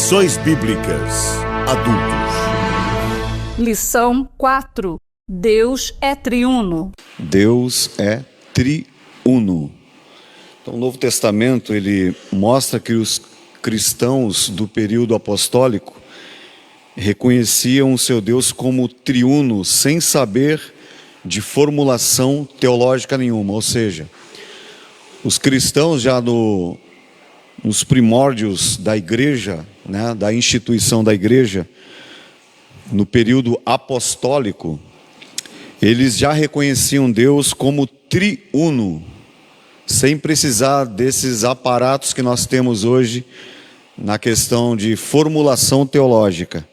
Lições Bíblicas Adultos. Lição 4. Deus é triuno. Deus é triuno. Então, o Novo Testamento, ele mostra que os cristãos do período apostólico reconheciam o seu Deus como triuno, sem saber de formulação teológica nenhuma. Ou seja, os cristãos já nos primórdios da igreja, da instituição da igreja, no período apostólico, eles já reconheciam Deus como triuno, sem precisar desses aparatos que nós temos hoje na questão de formulação teológica.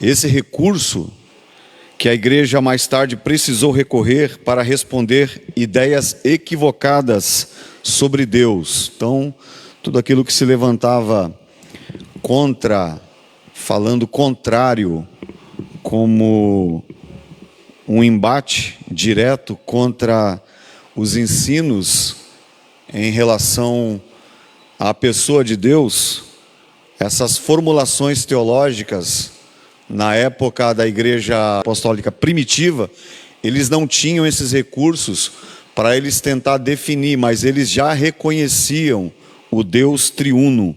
Esse recurso que a igreja mais tarde precisou recorrer para responder ideias equivocadas sobre Deus. Então, tudo aquilo que se levantava contra, falando contrário, como um embate direto contra os ensinos em relação à pessoa de Deus, essas formulações teológicas, na época da igreja apostólica primitiva, eles não tinham esses recursos para eles tentar definir, mas eles já reconheciam o Deus triuno.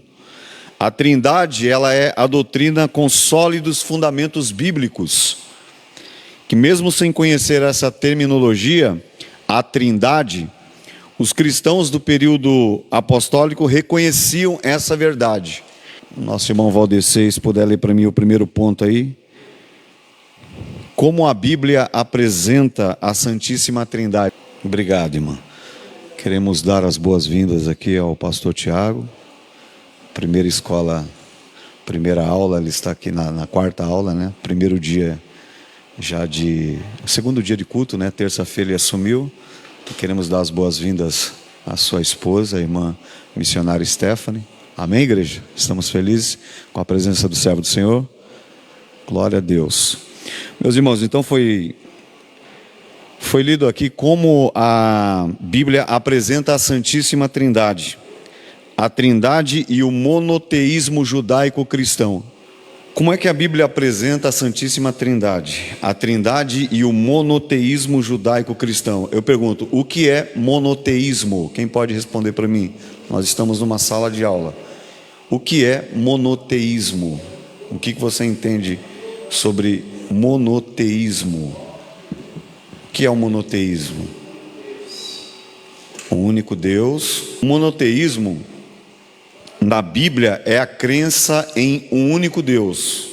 A Trindade, ela é a doutrina com sólidos fundamentos bíblicos, que mesmo sem conhecer essa terminologia, a Trindade, os cristãos do período apostólico reconheciam essa verdade. Nosso irmão Valdecir, se puder ler para mim o primeiro ponto aí. Como a Bíblia apresenta a Santíssima Trindade. Obrigado, irmã. Queremos dar as boas-vindas aqui ao pastor Tiago. Primeira escola, primeira aula, ele está aqui na quarta aula, Primeiro dia segundo dia de culto, Terça-feira ele assumiu. E queremos dar as boas-vindas à sua esposa, a irmã missionária Stephanie. Amém, igreja? Estamos felizes com a presença do servo do Senhor. Glória a Deus. Meus irmãos, então foi lido aqui como a Bíblia apresenta a Santíssima Trindade. A Trindade e o monoteísmo judaico-cristão. Como é que a Bíblia apresenta a Santíssima Trindade? A Trindade e o monoteísmo judaico-cristão. Eu pergunto, o que é monoteísmo? Quem pode responder para mim? Nós estamos numa sala de aula. O que é monoteísmo? O que você entende sobre monoteísmo? O que é o monoteísmo? O único Deus. O monoteísmo, na Bíblia, é a crença em um único Deus,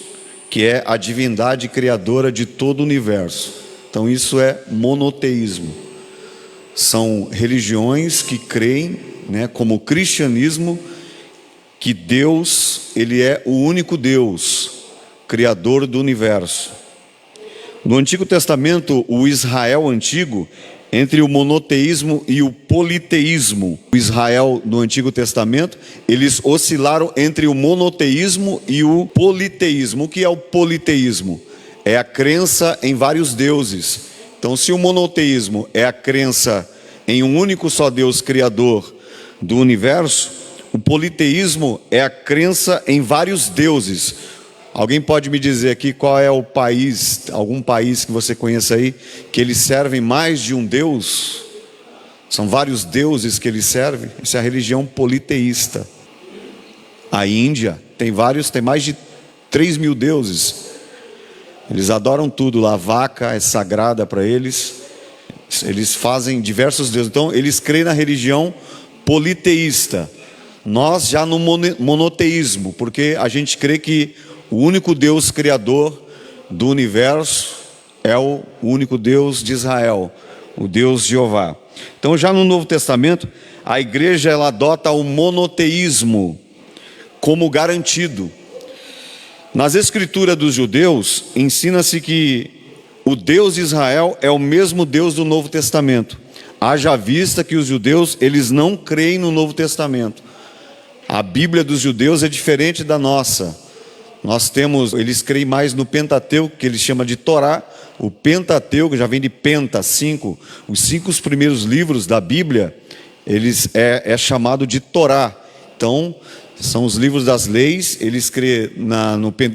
que é a divindade criadora de todo o universo. Então isso é monoteísmo. São religiões que creem, como o cristianismo, que Deus, ele é o único Deus, criador do universo. No Antigo Testamento, o Israel antigo, entre o monoteísmo e o politeísmo, o Israel no Antigo Testamento, eles oscilaram entre o monoteísmo e o politeísmo. O que é o politeísmo? É a crença em vários deuses. Então, se o monoteísmo é a crença em um único só Deus criador do universo, o politeísmo é a crença em vários deuses. Alguém pode me dizer aqui qual é o país, algum país que você conheça aí, que eles servem mais de um Deus? São vários deuses que eles servem. Isso é a religião politeísta. A Índia tem mais de 3.000 deuses. Eles adoram tudo lá, a vaca é sagrada para eles. Eles fazem diversos deuses. Então eles creem na religião politeísta. Nós já no monoteísmo, porque a gente crê que o único Deus criador do universo é o único Deus de Israel, o Deus Jeová. Então já no Novo Testamento, a igreja ela adota o monoteísmo como garantido. Nas escrituras dos judeus, ensina-se que o Deus de Israel é o mesmo Deus do Novo Testamento. Haja vista que os judeus, eles não creem no Novo Testamento. A Bíblia dos judeus é diferente da nossa. Eles creem mais no Pentateuco, que eles chamam de Torá. O Pentateuco já vem de Penta, 5. Os 5 primeiros livros da Bíblia, é chamado de Torá. Então, São os livros das leis. Eles creem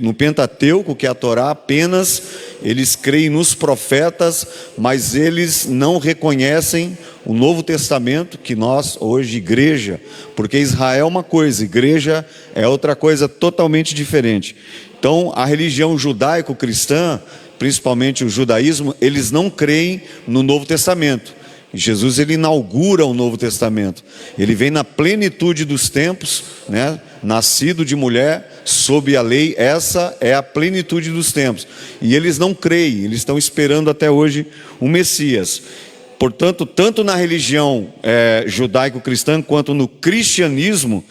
no Pentateuco, que é a Torá, apenas. Eles creem nos profetas, mas eles não reconhecem o Novo Testamento, que nós hoje, igreja, porque Israel é uma coisa, igreja é outra coisa totalmente diferente. Então a religião judaico-cristã, principalmente o judaísmo, eles não creem no Novo Testamento. Jesus, ele inaugura o Novo Testamento. Ele vem na plenitude dos tempos, né? Nascido de mulher, sob a lei. Essa é a plenitude dos tempos. E eles não creem, eles estão esperando até hoje o Messias. Portanto, tanto na religião judaico-cristã, quanto no cristianismo,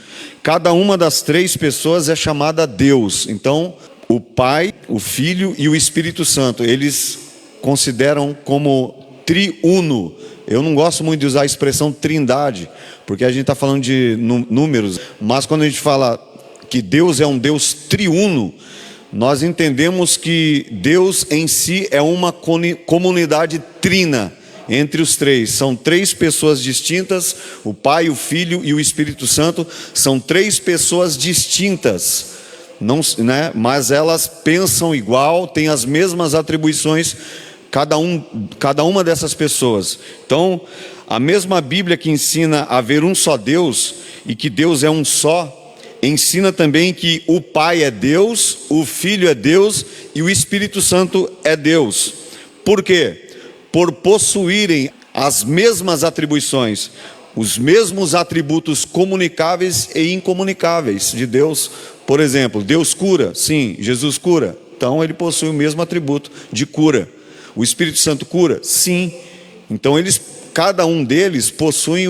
cada uma das três pessoas é chamada Deus. Então, o Pai, o Filho e o Espírito Santo, eles consideram como triuno. Eu não gosto muito de usar a expressão trindade, porque a gente está falando de números, mas quando a gente fala que Deus é um Deus triuno, nós entendemos que Deus em si é uma comunidade trina entre os três. São três pessoas distintas, o Pai, o Filho e o Espírito Santo, são três pessoas distintas, não, né? Mas elas pensam igual, têm as mesmas atribuições, cada uma dessas pessoas. Então, a mesma Bíblia que ensina a haver um só Deus e que Deus é um só, ensina também que o Pai é Deus, o Filho é Deus e o Espírito Santo é Deus. Por quê? Por possuírem as mesmas atribuições, os mesmos atributos comunicáveis e incomunicáveis de Deus. Por exemplo, Deus cura, sim, Jesus cura, então ele possui o mesmo atributo de cura. O Espírito Santo cura? Sim. Então cada um deles possui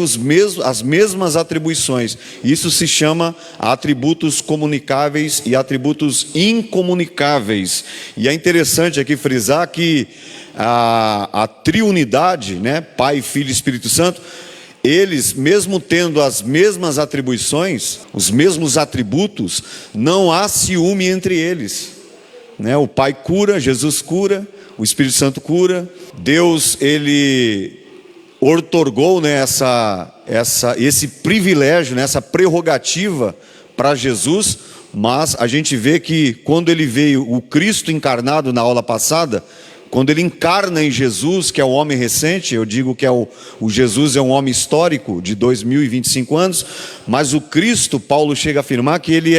as mesmas atribuições. Isso se chama atributos comunicáveis e atributos incomunicáveis. E é interessante aqui frisar que a triunidade, né, Pai, Filho e Espírito Santo, eles, mesmo tendo as mesmas atribuições, os mesmos atributos, não há ciúme entre eles, né? O Pai cura, Jesus cura, o Espírito Santo cura. Deus, ele outorgou, né, esse privilégio, né, essa prerrogativa para Jesus. Mas a gente vê que quando ele veio, o Cristo encarnado na aula passada, quando ele encarna em Jesus, que é o homem recente, eu digo que o Jesus é um homem histórico de 2025 anos, mas o Cristo, Paulo chega a afirmar que ele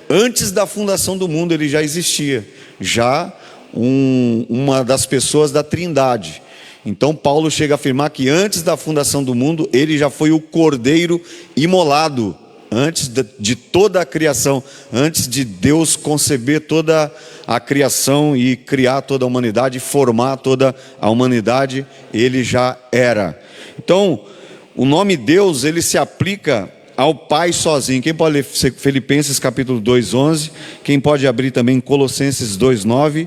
antes da fundação do mundo ele já existia, já uma das pessoas da Trindade. Então Paulo chega a afirmar que antes da fundação do mundo ele já foi o cordeiro imolado, antes de toda a criação, antes de Deus conceber toda a criação e criar toda a humanidade, formar toda a humanidade, ele já era. Então, o nome Deus, ele se aplica ao Pai sozinho. Quem pode ler Filipenses capítulo 2:11, quem pode abrir também Colossenses 2:9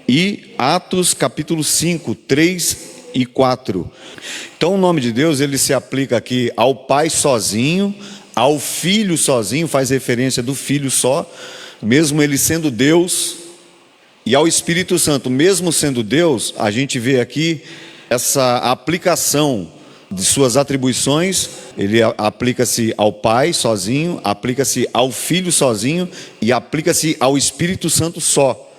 e Atos capítulo 5, 3 e 4. Então, o nome de Deus, ele se aplica aqui ao Pai sozinho, ao Filho sozinho, faz referência do Filho só, mesmo ele sendo Deus, e ao Espírito Santo, mesmo sendo Deus. A gente vê aqui essa aplicação de suas atribuições. Ele aplica-se ao Pai sozinho, aplica-se ao Filho sozinho e aplica-se ao Espírito Santo só.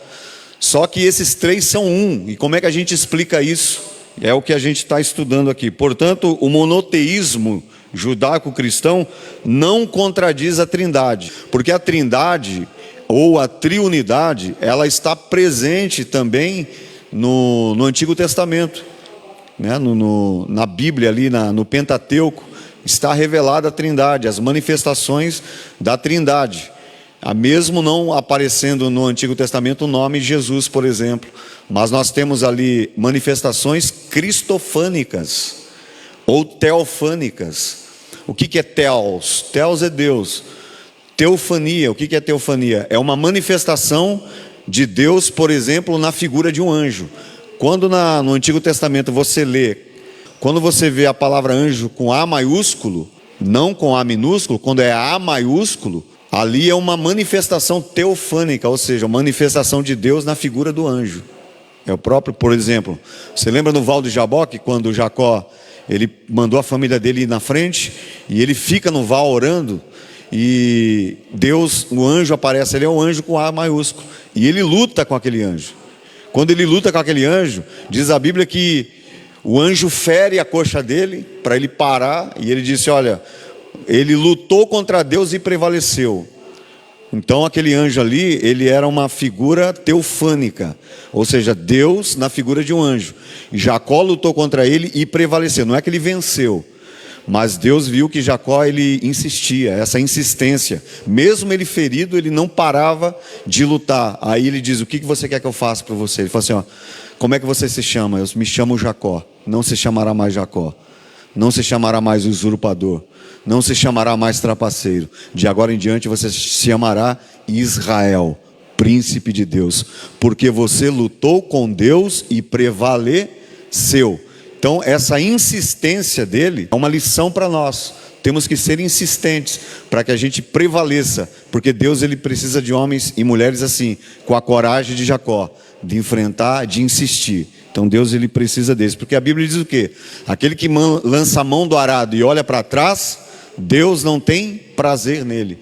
Só que esses três são um. E como é que a gente explica isso? É o que a gente está estudando aqui. Portanto, o monoteísmo judaico-cristão não contradiz a Trindade, porque a Trindade ou a triunidade, ela está presente também no Antigo Testamento, né? Na Bíblia ali, no Pentateuco, está revelada a Trindade, as manifestações da Trindade. Mesmo não aparecendo no Antigo Testamento o nome Jesus, por exemplo, mas nós temos ali manifestações cristofânicas ou teofânicas. O que é teos? Teos é Deus. Teofania, o que é teofania? É uma manifestação de Deus, por exemplo, na figura de um anjo. Quando no Antigo Testamento você lê, quando você vê a palavra anjo com A maiúsculo, não com A minúsculo, quando é A maiúsculo, ali é uma manifestação teofânica, ou seja, uma manifestação de Deus na figura do anjo. É o próprio, por exemplo, você lembra no Val de Jaboque, quando Jacó, ele mandou a família dele ir na frente, e ele fica no val orando, e Deus, o anjo aparece ali, é um anjo com A maiúsculo, e ele luta com aquele anjo. Quando ele luta com aquele anjo, diz a Bíblia que o anjo fere a coxa dele, para ele parar, e ele disse, olha, ele lutou contra Deus e prevaleceu. Então aquele anjo ali, ele era uma figura teofânica, ou seja, Deus na figura de um anjo. E Jacó lutou contra ele e prevaleceu, não é que ele venceu, mas Deus viu que Jacó, ele insistia, essa insistência, mesmo ele ferido, ele não parava de lutar. Aí ele diz, o que você quer que eu faça para você? Ele falou assim, ó, como é que você se chama? Eu me chamo Jacó, não se chamará mais Jacó, não se chamará mais usurpador, não se chamará mais trapaceiro, de agora em diante você se chamará Israel, príncipe de Deus, porque você lutou com Deus e prevaleceu. Então essa insistência dele é uma lição para nós. Temos que ser insistentes para que a gente prevaleça, porque Deus, ele precisa de homens e mulheres assim, com a coragem de Jacó, de enfrentar, de insistir. Então Deus, ele precisa desse, porque a Bíblia diz o quê? Aquele que lança a mão do arado e olha para trás, Deus não tem prazer nele.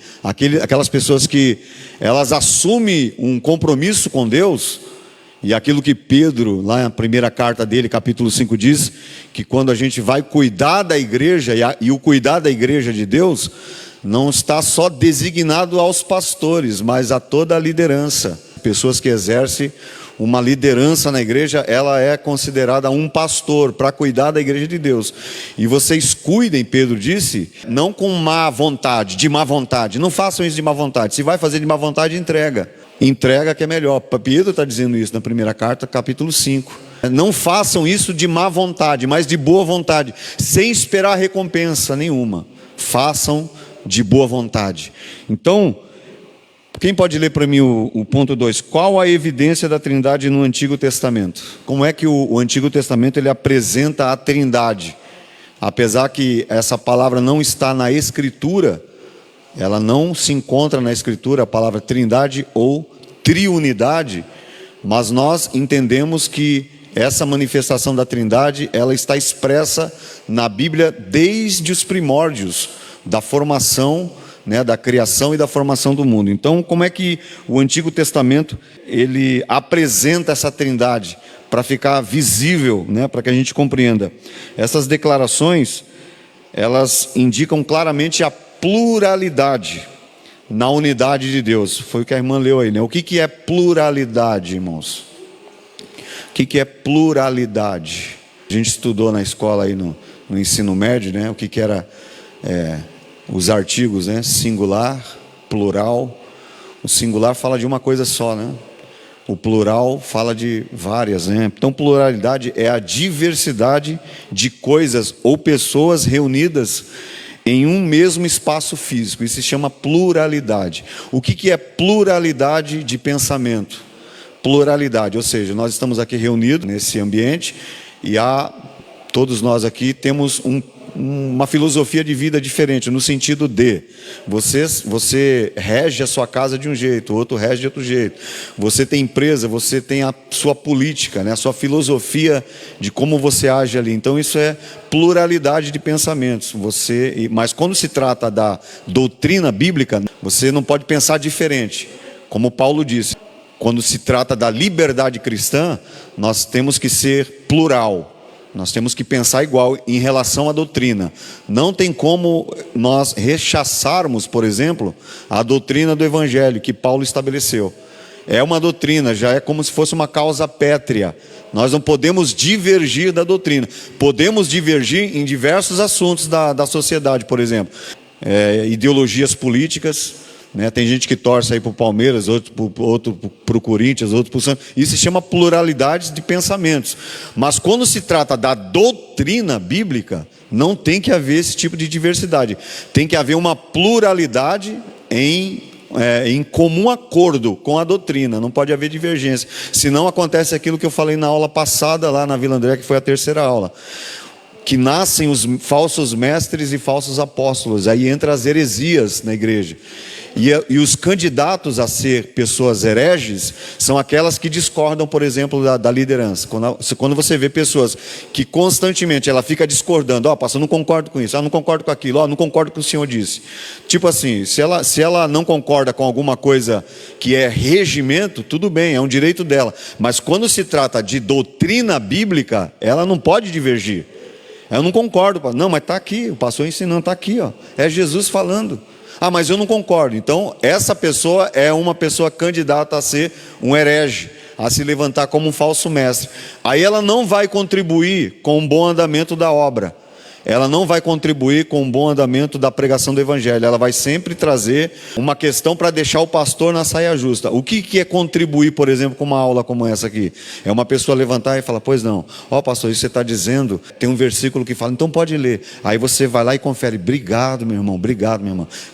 Aquelas pessoas que elas assumem um compromisso com Deus, e aquilo que Pedro, lá na primeira carta dele, capítulo 5, diz, que quando a gente vai cuidar da igreja, e o cuidar da igreja de Deus, não está só designado aos pastores, mas a toda a liderança. Pessoas que exercem uma liderança na igreja, ela é considerada um pastor para cuidar da igreja de Deus. E vocês cuidem, Pedro disse, não com má vontade, de má vontade. Não façam isso de má vontade. Se vai fazer de má vontade, entrega. Entrega que é melhor. Pedro está dizendo isso na primeira carta, capítulo 5. Não façam isso de má vontade, mas de boa vontade, sem esperar recompensa nenhuma. Façam de boa vontade. Então, quem pode ler para mim o ponto 2? Qual a evidência da Trindade no Antigo Testamento? Como é que o Antigo Testamento ele apresenta a Trindade? Apesar que essa palavra não está na Escritura, ela não se encontra na Escritura, a palavra Trindade ou Triunidade, mas nós entendemos que essa manifestação da Trindade, ela está expressa na Bíblia desde os primórdios da formação, da criação e da formação do mundo. Então, como é que o Antigo Testamento ele apresenta essa Trindade para ficar visível, para que a gente compreenda? Essas declarações, elas indicam claramente a pluralidade na unidade de Deus. Foi o que a irmã leu aí, O que é pluralidade, irmãos? O que é pluralidade? A gente estudou na escola aí no ensino médio, o que era os artigos, singular, plural. O singular fala de uma coisa só, O plural fala de várias, Então pluralidade é a diversidade de coisas ou pessoas reunidas em um mesmo espaço físico. Isso se chama pluralidade. O que é pluralidade de pensamento? Pluralidade, ou seja, nós estamos aqui reunidos nesse ambiente e todos nós aqui temos uma filosofia de vida diferente, no sentido de você rege a sua casa de um jeito, o outro rege de outro jeito. Você tem empresa, você tem a sua política, a sua filosofia de como você age ali. Então isso é pluralidade de pensamentos. Mas quando se trata da doutrina bíblica, você não pode pensar diferente. Como Paulo disse, quando se trata da liberdade cristã, nós temos que ser plural. Nós temos que pensar igual em relação à doutrina. Não tem como nós rechaçarmos, por exemplo, a doutrina do Evangelho que Paulo estabeleceu. É uma doutrina, já é como se fosse uma causa pétrea. Nós não podemos divergir da doutrina. Podemos divergir em diversos assuntos da sociedade, por exemplo. Ideologias políticas. Tem gente que torce aí para o Palmeiras, outro para o Corinthians, outro para o Santos. Isso se chama pluralidade de pensamentos. Mas quando se trata da doutrina bíblica, não tem que haver esse tipo de diversidade. Tem que haver uma pluralidade em comum acordo com a doutrina. Não pode haver divergência. Senão acontece aquilo que eu falei na aula passada, lá na Vila André, que foi a terceira aula. Que nascem os falsos mestres e falsos apóstolos. Aí entra as heresias na igreja. E os candidatos a ser pessoas hereges são aquelas que discordam, por exemplo, da liderança. Quando você vê pessoas que constantemente ela fica discordando, pastor, não concordo com isso, não concordo com aquilo, não concordo com o que o senhor disse. Tipo assim, se ela não concorda com alguma coisa que é regimento, tudo bem, é um direito dela. Mas quando se trata de doutrina bíblica, ela não pode divergir. Eu não concordo, não, mas está aqui, o pastor ensinando, está aqui, é Jesus falando. Mas eu não concordo. Então, essa pessoa é uma pessoa candidata a ser um herege, a se levantar como um falso mestre. Aí ela não vai contribuir com o bom andamento da obra. Ela não vai contribuir com o bom andamento da pregação do evangelho. Ela vai sempre trazer uma questão para deixar o pastor na saia justa. O que é contribuir, por exemplo, com uma aula como essa aqui? É uma pessoa levantar e falar, pois não, pastor, isso você está dizendo, tem um versículo que fala, então pode ler. Aí você vai lá e confere, obrigado meu irmão,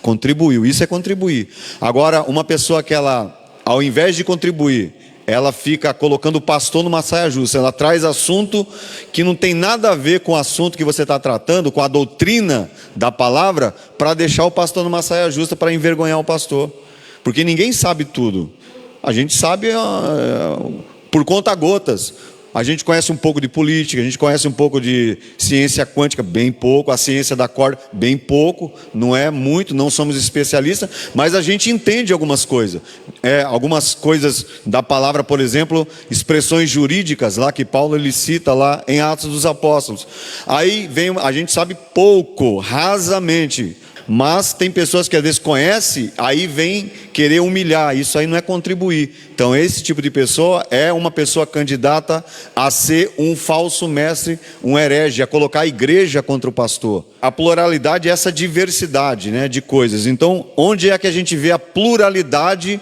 contribuiu, isso é contribuir. Agora, uma pessoa que ela, ao invés de contribuir, ela fica colocando o pastor numa saia justa, ela traz assunto que não tem nada a ver com o assunto que você está tratando, com a doutrina da palavra, para deixar o pastor numa saia justa, para envergonhar o pastor, porque ninguém sabe tudo, a gente sabe por conta gotas. A gente conhece um pouco de política, a gente conhece um pouco de ciência quântica, bem pouco, a ciência da corda, bem pouco, não é muito, não somos especialistas, mas a gente entende algumas coisas. Algumas coisas da palavra, por exemplo, expressões jurídicas, lá que Paulo ele cita lá em Atos dos Apóstolos. Aí a gente sabe pouco, rasamente, mas tem pessoas que às vezes conhecem, aí vem querer humilhar, isso aí não é contribuir. Então esse tipo de pessoa é uma pessoa candidata a ser um falso mestre, um herege, a colocar a igreja contra o pastor. A pluralidade é essa diversidade, de coisas. Então onde é que a gente vê a pluralidade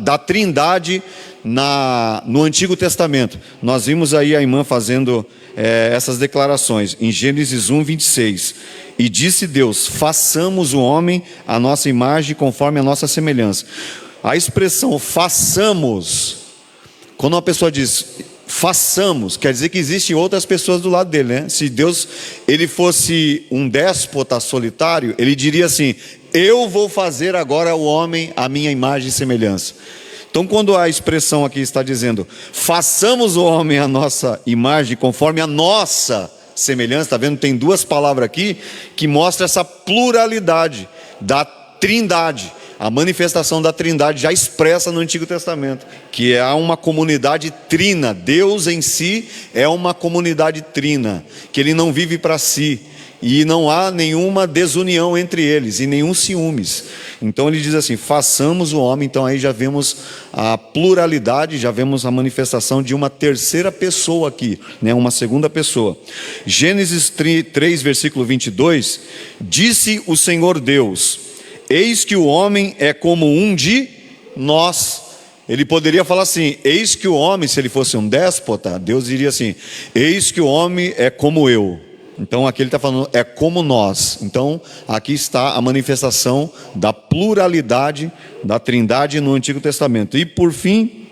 da trindade no Antigo Testamento? Nós vimos aí a irmã fazendo essas declarações em Gênesis 1, 26. E disse Deus, façamos o homem à nossa imagem, conforme a nossa semelhança. A expressão façamos, quando uma pessoa diz façamos, quer dizer que existem outras pessoas do lado dele, Se Deus ele fosse um déspota solitário, ele diria assim, eu vou fazer agora o homem à minha imagem e semelhança. Então quando a expressão aqui está dizendo, façamos o homem à nossa imagem, conforme a nossa semelhança, está vendo? Tem duas palavras aqui que mostram essa pluralidade da trindade, a manifestação da trindade já expressa no Antigo Testamento, que é uma comunidade trina. Deus em si é uma comunidade trina, que ele não vive para si, e não há nenhuma desunião entre eles, e nenhum ciúmes. Então ele diz assim, façamos o homem. Então aí já vemos a pluralidade, já vemos a manifestação de uma terceira pessoa aqui, uma segunda pessoa. Gênesis 3, versículo 22, disse o Senhor Deus, eis que o homem é como um de nós. Ele poderia falar assim, eis que o homem, se ele fosse um déspota, Deus diria assim, eis que o homem é como eu. Então aqui ele está falando, é como nós. Então aqui está a manifestação da pluralidade da trindade no Antigo Testamento. E por fim,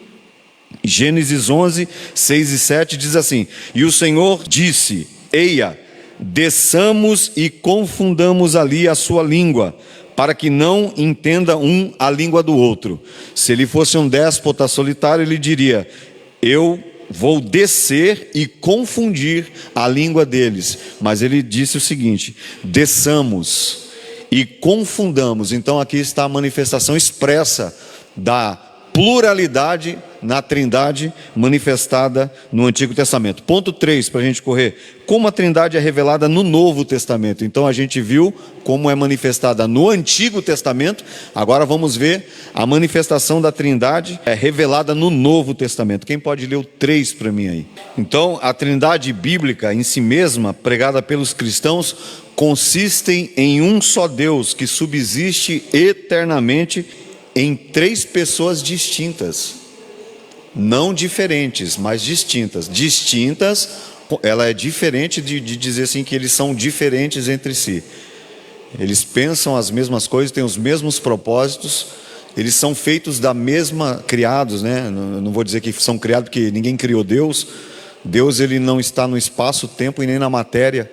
Gênesis 11, 6 e 7 diz assim, e o Senhor disse, eia, desçamos e confundamos ali a sua língua, para que não entenda um a língua do outro. Se ele fosse um déspota solitário, ele diria, eu vou descer e confundir a língua deles. Mas ele disse o seguinte, desçamos e confundamos. Então aqui está a manifestação expressa da pluralidade na trindade manifestada no Antigo Testamento. Ponto 3, para a gente correr. Como a trindade é revelada no Novo Testamento. Então a gente viu como é manifestada no Antigo Testamento. Agora vamos ver a manifestação da trindade revelada no Novo Testamento. Quem pode ler o 3 para mim aí? Então a trindade bíblica em si mesma, pregada pelos cristãos, consiste em um só Deus que subsiste eternamente em três pessoas distintas, não diferentes, mas distintas. Distintas, ela é diferente de dizer assim que eles são diferentes entre si. Eles pensam as mesmas coisas, têm os mesmos propósitos, eles são feitos da mesma, criados, não vou dizer que são criados porque ninguém criou Deus. Deus ele não está no espaço, tempo e nem na matéria.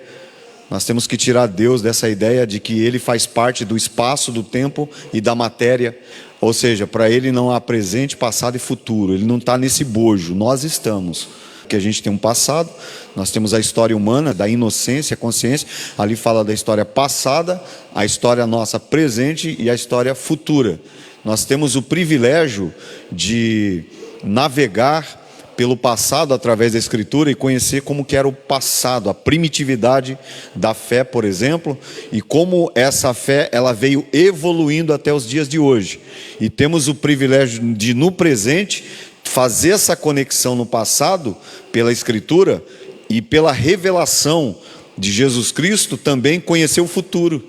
Nós temos que tirar Deus dessa ideia de que Ele faz parte do espaço, do tempo e da matéria. Ou seja, para Ele não há presente, passado e futuro. Ele não está nesse bojo, nós estamos. Porque a gente tem um passado, nós temos a história humana, da inocência, a consciência. Ali fala da história passada, a história nossa presente e a história futura. Nós temos o privilégio de navegar pelo passado através da Escritura e conhecer como que era o passado, a primitividade da fé, por exemplo, e como essa fé ela veio evoluindo até os dias de hoje. E temos o privilégio de, no presente, fazer essa conexão no passado, pela Escritura, e pela revelação de Jesus Cristo, também conhecer o futuro.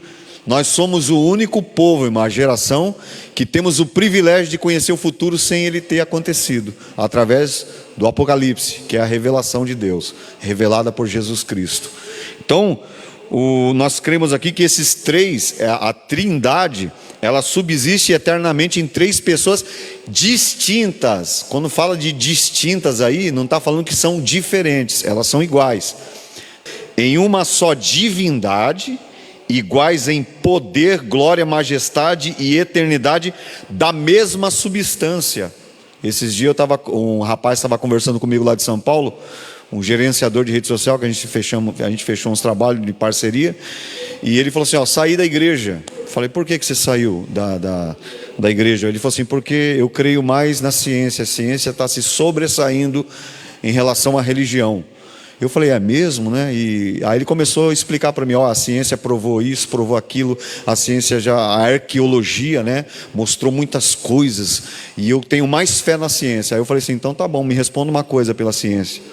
Nós somos o único povo, uma geração, que temos o privilégio de conhecer o futuro sem ele ter acontecido, através do Apocalipse, que é a revelação de Deus, revelada por Jesus Cristo. Então, nós cremos aqui que esses três, a Trindade, ela subsiste eternamente em três pessoas distintas. Quando fala de distintas aí, não está falando que são diferentes, elas são iguais. Em uma só divindade, iguais em poder, glória, majestade e eternidade da mesma substância. Esses dias um rapaz estava conversando comigo lá de São Paulo, um gerenciador de rede social, que a gente fechou uns trabalhos de parceria, e ele falou assim, saí da igreja. Falei, por que você saiu da igreja? Ele falou assim, porque eu creio mais na ciência, a ciência está se sobressaindo em relação à religião. Eu falei, é mesmo, né? E aí ele começou a explicar para mim, a ciência provou isso, provou aquilo, a arqueologia, né, mostrou muitas coisas, e eu tenho mais fé na ciência. Aí eu falei assim, então tá bom, me responda uma coisa pela ciência.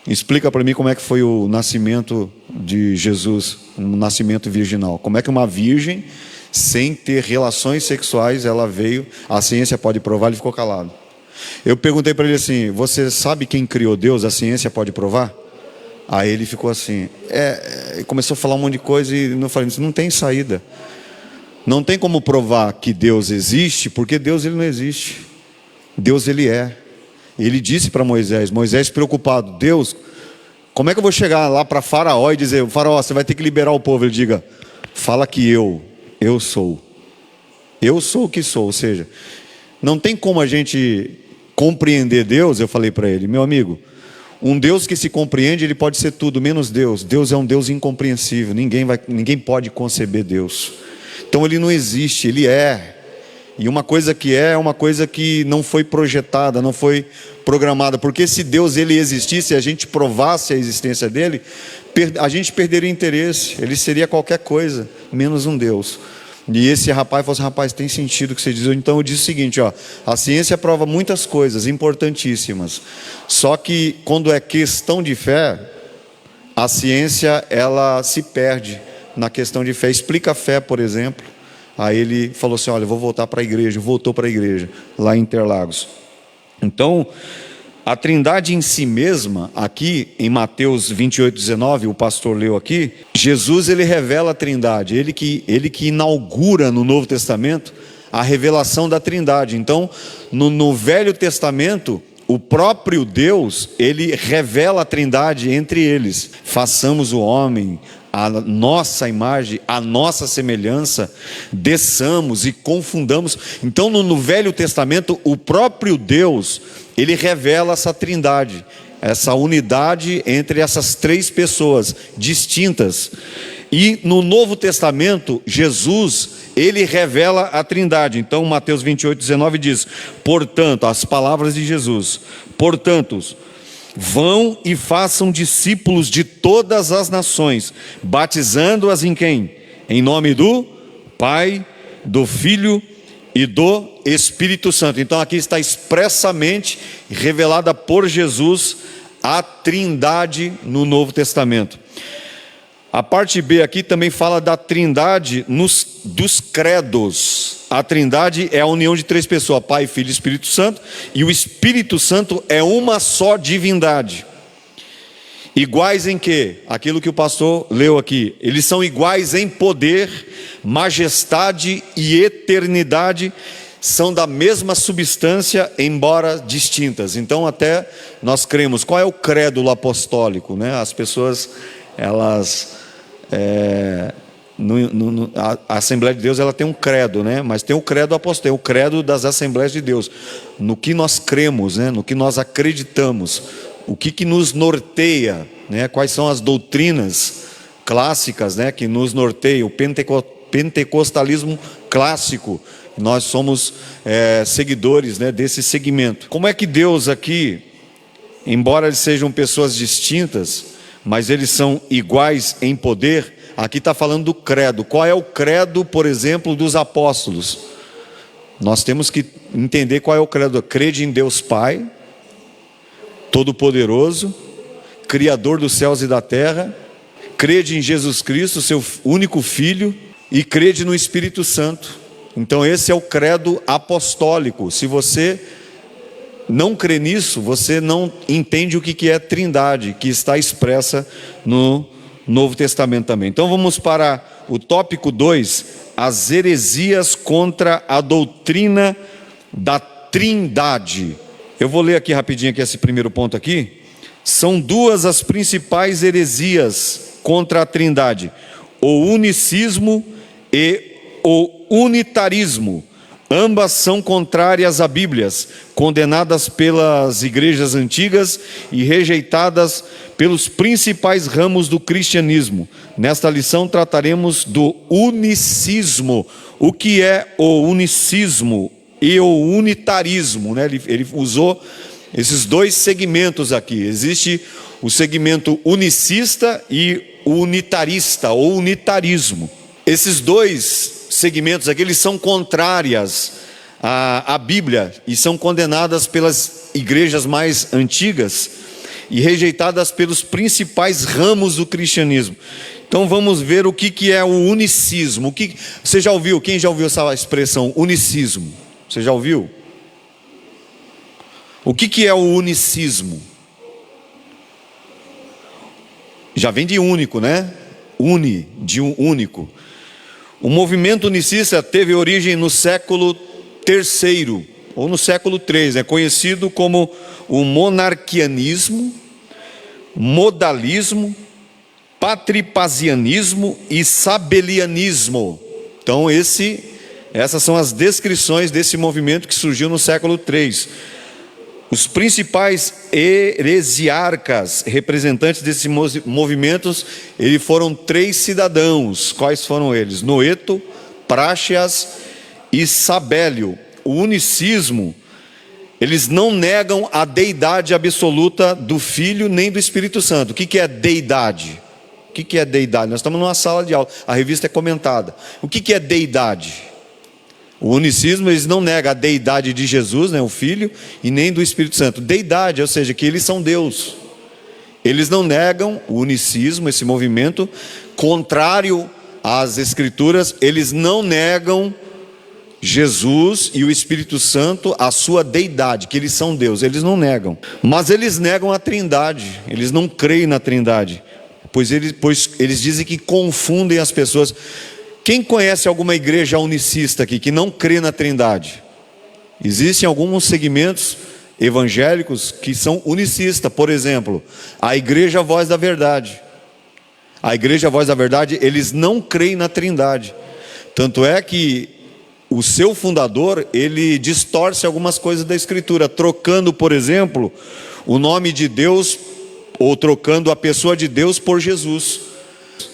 Explica para mim como é que foi o nascimento de Jesus, um nascimento virginal. Como é que uma virgem, sem ter relações sexuais, ela veio, a ciência pode provar, ele ficou calado. Eu perguntei para ele assim, você sabe quem criou Deus? A ciência pode provar? Aí ele ficou assim, começou a falar um monte de coisa e eu falei, não tem saída. Não tem como provar que Deus existe, porque Deus ele não existe. Deus ele é. Ele disse para Moisés preocupado, Deus, como é que eu vou chegar lá para Faraó e dizer, Faraó, você vai ter que liberar o povo? Ele diga, fala que eu sou o que sou. Ou seja, não tem como a gente compreender Deus. Eu falei para ele, meu amigo, um Deus que se compreende, ele pode ser tudo menos Deus. Deus é um Deus incompreensível, ninguém pode conceber Deus. Então ele não existe, ele é. E uma coisa que é uma coisa que não foi projetada, não foi programada. Porque se Deus ele existisse e a gente provasse a existência dele, a gente perderia interesse. Ele seria qualquer coisa, menos um Deus. E esse rapaz falou assim, rapaz, tem sentido o que você diz. Então eu disse o seguinte, a ciência prova muitas coisas importantíssimas. Só que quando é questão de fé, a ciência ela se perde na questão de fé. Explica a fé, por exemplo. Aí ele falou assim, olha, eu vou voltar para a igreja. Voltou para a igreja, lá em Interlagos. Então, a Trindade em si mesma, aqui em Mateus 28:19, o pastor leu aqui, Jesus ele revela a Trindade, ele que inaugura no Novo Testamento a revelação da Trindade. Então, no Velho Testamento, o próprio Deus, ele revela a Trindade entre eles. Façamos o homem a nossa imagem, a nossa semelhança, desçamos e confundamos. Então no Velho Testamento, o próprio Deus, ele revela essa trindade, essa unidade entre essas três pessoas distintas. E no Novo Testamento, Jesus, ele revela a trindade. Então Mateus 28:19 diz, portanto, as palavras de Jesus, portanto, vão e façam discípulos de todas as nações, batizando-as em quem? Em nome do Pai, do Filho e do Espírito Santo. Então aqui está expressamente revelada por Jesus a Trindade no Novo Testamento. A parte B aqui também fala da Trindade dos credos. A Trindade é a união de três pessoas, Pai, Filho e Espírito Santo, e o Espírito Santo é uma só divindade. Iguais em quê? Aquilo que o pastor leu aqui. Eles são iguais em poder, majestade e eternidade, são da mesma substância, embora distintas. Então até nós cremos. Qual é o crédulo apostólico, né? As pessoas, elas A Assembleia de Deus, ela tem um credo, né? Mas tem o credo apostólico, tem o credo das Assembleias de Deus, no que nós cremos, né? No que nós acreditamos, o que nos norteia, né? Quais são as doutrinas clássicas, né? Que nos norteiam, o pentecostalismo clássico. Nós somos seguidores, né? Desse segmento. Como é que Deus aqui, embora eles sejam pessoas distintas, mas eles são iguais em poder? Aqui está falando do credo. Qual é o credo, por exemplo, dos apóstolos? Nós temos que entender qual é o credo. Crede em Deus Pai, Todo-Poderoso, Criador dos céus e da terra. Crede em Jesus Cristo, seu único Filho, e crede no Espírito Santo. Então esse é o credo apostólico. Se você não crê nisso, você não entende o que é Trindade, que está expressa no Novo Testamento também. Então vamos para o tópico 2, as heresias contra a doutrina da Trindade. Eu vou ler aqui rapidinho aqui esse primeiro ponto aqui. São duas as principais heresias contra a Trindade: o unicismo e o unitarismo. Ambas são contrárias à Bíblia, condenadas pelas igrejas antigas e rejeitadas pelos principais ramos do cristianismo. Nesta lição trataremos do unicismo. O que é o unicismo e o unitarismo, né? Ele usou esses dois segmentos aqui. Existe o segmento unicista e o unitarista, ou unitarismo. Esses dois segmentos aqui, eles são contrárias à Bíblia e são condenadas pelas igrejas mais antigas e rejeitadas pelos principais ramos do cristianismo. Então vamos ver o que é o unicismo. Você já ouviu? Quem já ouviu essa expressão unicismo? Você já ouviu? O que é o unicismo? Já vem de único, né? De um único. O movimento unicista teve origem no século III ou no século III, é conhecido como o monarquianismo, modalismo, patripazianismo e sabelianismo. Então essas são as descrições desse movimento que surgiu no século III. Os principais heresiarcas representantes desses movimentos, eles foram 3 cidadãos. Quais foram eles? Noeto, Práxeas e Sabélio. O unicismo, eles não negam a deidade absoluta do Filho nem do Espírito Santo. O que é deidade? O que é deidade? Nós estamos numa sala de aula, a revista é comentada. O que é deidade? O unicismo, eles não negam a deidade de Jesus, né, o Filho, e nem do Espírito Santo. Deidade, ou seja, que eles são Deus. Eles não negam o unicismo, esse movimento, contrário às Escrituras, eles não negam Jesus e o Espírito Santo, a sua deidade, que eles são Deus, eles não negam. Mas eles negam a Trindade, eles não creem na Trindade, pois eles dizem que confundem as pessoas. Quem conhece alguma igreja unicista aqui que não crê na Trindade? Existem alguns segmentos evangélicos que são unicistas. Por exemplo, a Igreja Voz da Verdade. A Igreja Voz da Verdade, eles não creem na Trindade. Tanto é que o seu fundador, ele distorce algumas coisas da Escritura, trocando, por exemplo, o nome de Deus, ou trocando a pessoa de Deus por Jesus.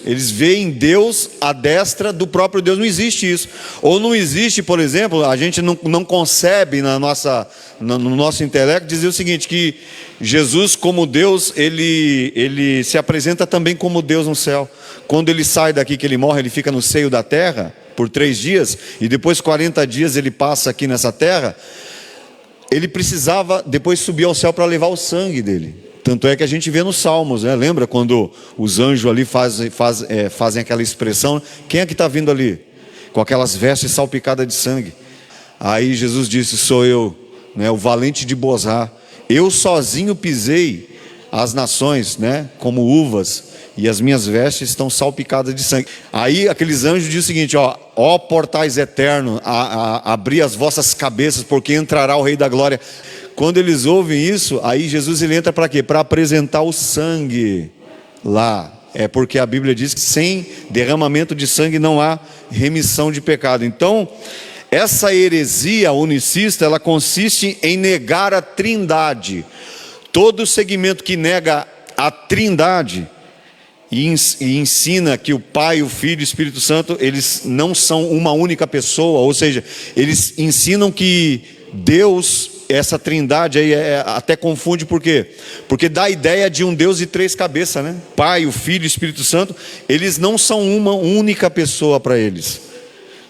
Eles veem Deus à destra do próprio Deus. Não existe isso. Ou não existe, por exemplo, a gente não concebe no nosso intelecto dizer o seguinte, que Jesus como Deus, ele se apresenta também como Deus no céu. Quando ele sai daqui, que ele morre, ele fica no seio da terra por 3 dias, e depois 40 dias ele passa aqui nessa terra. Ele precisava depois subir ao céu para levar o sangue dele. Tanto é que a gente vê nos Salmos, né? Lembra quando os anjos ali fazem aquela expressão? Quem é que está vindo ali? Com aquelas vestes salpicadas de sangue. Aí Jesus disse, sou eu, né? O valente de Bozrá. Eu sozinho pisei as nações, né? Como uvas, e as minhas vestes estão salpicadas de sangue. Aí aqueles anjos dizem o seguinte, ó portais eternos, abri as vossas cabeças, porque entrará o Rei da Glória. Quando eles ouvem isso, aí Jesus ele entra para quê? Para apresentar o sangue lá. É porque a Bíblia diz que sem derramamento de sangue não há remissão de pecado. Então, essa heresia unicista, ela consiste em negar a trindade. Todo segmento que nega a trindade e ensina que o Pai, o Filho e o Espírito Santo, eles não são uma única pessoa, ou seja, eles ensinam que Deus, essa trindade aí até confunde, por quê? Porque dá a ideia de um Deus de 3 cabeças, né? Pai, o Filho e o Espírito Santo, eles não são uma única pessoa para eles.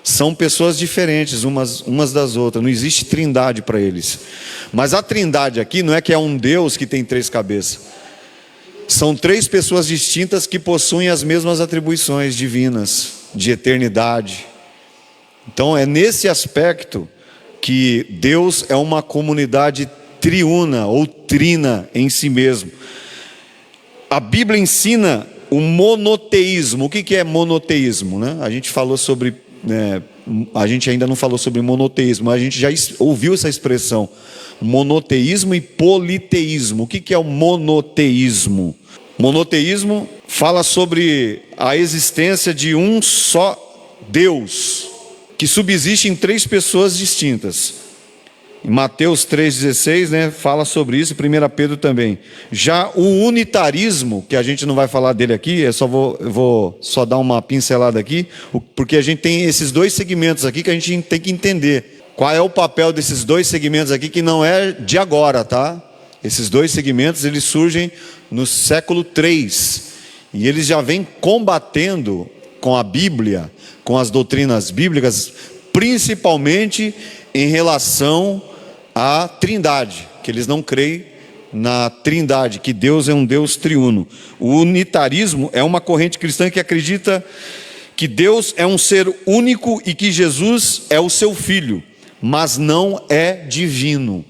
São pessoas diferentes umas das outras, não existe trindade para eles. Mas a trindade aqui não é que é um Deus que tem 3 cabeças. São 3 pessoas distintas que possuem as mesmas atribuições divinas, de eternidade. Então é nesse aspecto que Deus é uma comunidade triuna ou trina em si mesmo. A Bíblia ensina o monoteísmo. O que é monoteísmo, né? A gente falou sobre, a gente ainda não falou sobre monoteísmo, a gente já ouviu essa expressão, monoteísmo e politeísmo. O que é o monoteísmo? Monoteísmo fala sobre a existência de um só Deus, que subsiste em 3 pessoas distintas. Em Mateus 3,16, fala sobre isso, 1 Pedro também. Já o unitarismo, que a gente não vai falar dele aqui, vou só dar uma pincelada aqui, porque a gente tem esses 2 segmentos aqui que a gente tem que entender. Qual é o papel desses 2 segmentos aqui, que não é de agora, tá? Esses 2 segmentos, eles surgem no século 3, e eles já vêm combatendo com a Bíblia, com as doutrinas bíblicas, principalmente em relação à trindade, que eles não creem na trindade, que Deus é um Deus triuno. O unitarismo é uma corrente cristã que acredita que Deus é um ser único e que Jesus é o seu filho, mas não é divino,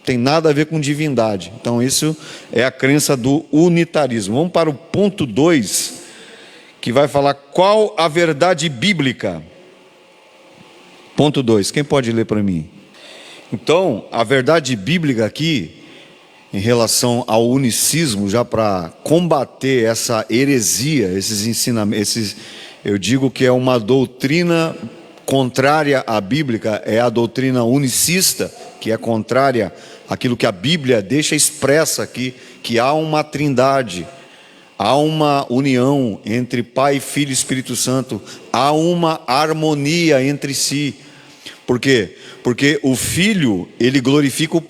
tem nada a ver com divindade. Então isso é a crença do unitarismo. Vamos para o ponto 2, que vai falar qual a verdade bíblica. Ponto 2, quem pode ler para mim? Então, a verdade bíblica aqui, em relação ao unicismo, já para combater essa heresia, esses ensinamentos, eu digo que é uma doutrina contrária à bíblica, é a doutrina unicista, que é contrária àquilo que a Bíblia deixa expressa aqui, que há uma trindade, há uma união entre Pai, Filho e Espírito Santo, há uma harmonia entre si. Por quê? Porque o Filho, ele glorifica o